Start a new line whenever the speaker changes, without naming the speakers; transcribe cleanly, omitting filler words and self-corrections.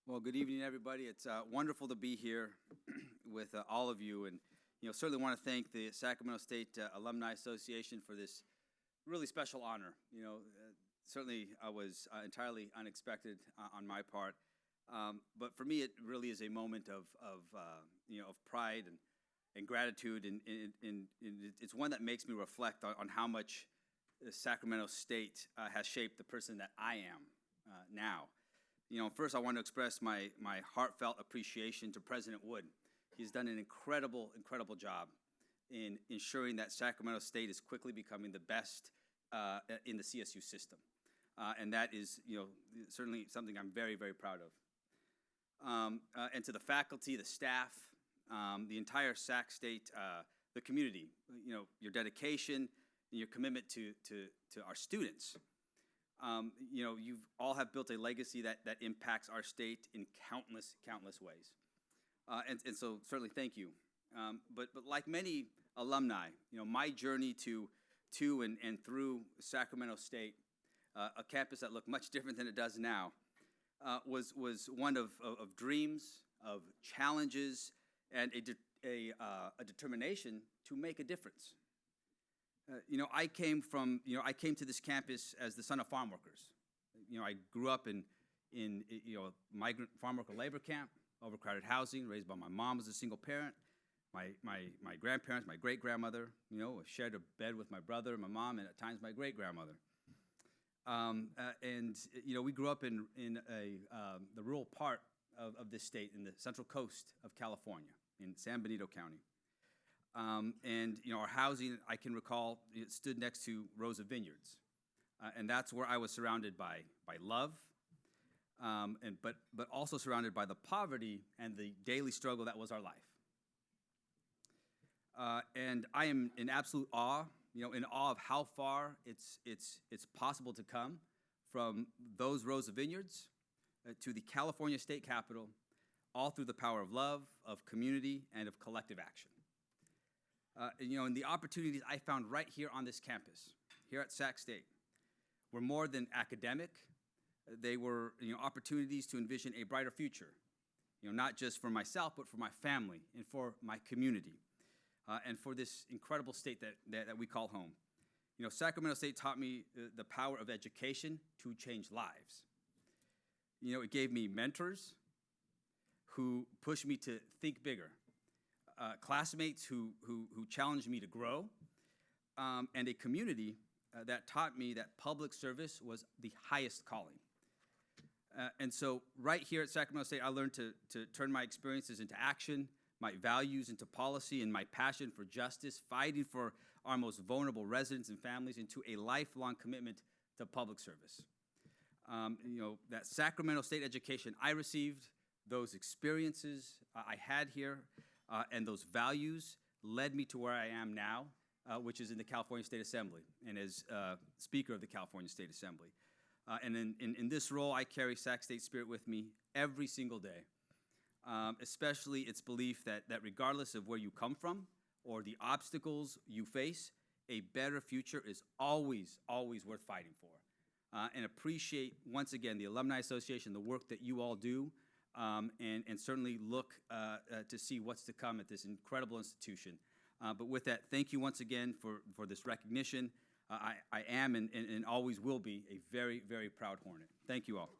Well, good evening, everybody. It's wonderful to be here with all of you, and certainly want to thank the Sacramento State Alumni Association for this really special honor. Certainly was entirely unexpected on my part, but for me, it really is a moment of pride and gratitude, and it's one that makes me reflect on how much the Sacramento State has shaped the person that I am now. First I want to express my heartfelt appreciation to President Wood. He's done an incredible job in ensuring that Sacramento State is quickly becoming the best in the CSU system. And that is, certainly something I'm very proud of. And to the faculty, the staff, the entire Sac State, the community, your dedication and your commitment to our students. You've all have built a legacy that impacts our state in countless ways. And so certainly thank you. But like many alumni, my journey to and through Sacramento State, a campus that looked much different than it does now, was one of dreams, of challenges, and a determination to make a difference. I came to this campus as the son of farm workers. I grew up in migrant farm worker labor camp, overcrowded housing, raised by my mom as a single parent. My grandparents, my great-grandmother, shared a bed with my brother, my mom, and at times my great-grandmother. We grew up in the rural part of this state, in the central coast of California, in San Benito County. Our housing, I can recall, it stood next to rows of vineyards. And that's where I was surrounded by love, but also surrounded by the poverty and the daily struggle that was our life. And I am in absolute awe, in awe of how far it's possible to come from those rows of vineyards to the California State Capitol, all through the power of love, of community, and of collective action. And the opportunities I found right here on this campus, here at Sac State, were more than academic. They were opportunities to envision a brighter future, not just for myself, but for my family and for my community, and for this incredible state that we call home. Sacramento State taught me the power of education to change lives. It gave me mentors who pushed me to think bigger. Classmates who challenged me to grow, and a community that taught me that public service was the highest calling. And so right here at Sacramento State, I learned to turn my experiences into action, my values into policy, and my passion for justice, fighting for our most vulnerable residents and families, into a lifelong commitment to public service. That Sacramento State education I received, those experiences I had here, and those values led me to where I am now, which is in the California State Assembly, and as Speaker of the California State Assembly. And in this role, I carry Sac State spirit with me every single day, especially its belief that regardless of where you come from or the obstacles you face, a better future is always worth fighting for. And appreciate, once again, the Alumni Association, the work that you all do, and certainly look to see what's to come at this incredible institution. But with that, thank you once again for this recognition. I am and always will be a very proud Hornet. Thank you all.